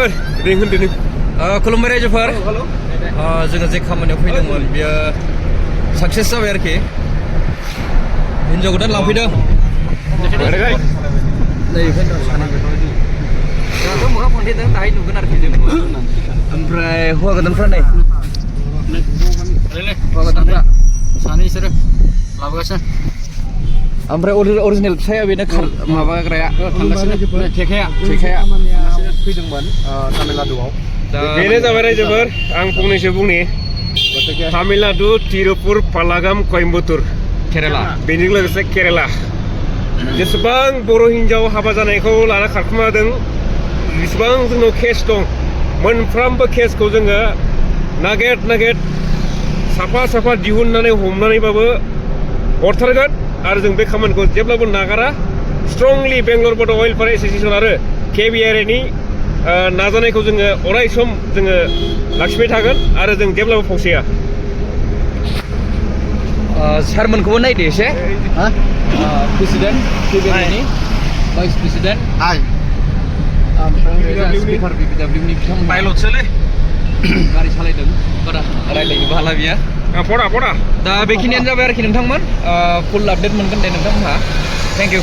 रायजोफोर दे होनदो नों खुलुमबाय रायजोफोर जोङो जे खामानियाव फैदोंमोन बियो साक्सेस जाबाय आरोखि हिन्जाव गोदान लांफैदों जोंहाथ' मोखां खन्थेदों दाहाय नुगोन आरोखि जों ओमफ्राय हौवा गोदानफ्रा नै हौवा गोदानफ्रा सानै बिसोरो लाबोगासिनो ओमफ्राय अरिजिनेल फिसाया बेनो माबाग्राया थेखाया फैदोंमोन तामिलनाडुआव बेनो जाबाय रायजोफोर आं फंनैसो बुंनि तामिलनाडु तिरुपुर पालागाम कयम्बटुर केरेला बेजों लोगोसे केरेला जेसेबां बर' हिन्जाव हाबा जानायखौ लाना खारखुमादों जेसेबां जोंनाव केस दं मोनफ्रोमबो केसखौ जोङो नागिर साफा दिहुननानै हमनानैबाबो हरथारगोन आरो जों बे खामानिखौ जेब्लाबो नागारा स्ट्रंलि बेंगलर बड' वेलफेयार एस'सिएशन आरो KBRA नाजानायखौ जोङो अराय सम जोङो लाखिबाय थागोन आरो जों जेब्लाबो फावसाया सारमोनखौबो नायदो एसे प्रेसिडेन्ट KBRA भाइस प्रेसिडेन्ट ओमफ्राय स्पिकार BPWनि बिथांमोन पाइलटसोलै गारि सालायदों बारा रायलायनोबो हाला बियो पड़ा दा बेखिनियानो जाबाय आरोखि नोंथांमोन फुल आपडेट मोनगोन दे नोंथांमोनहा थेंक इउ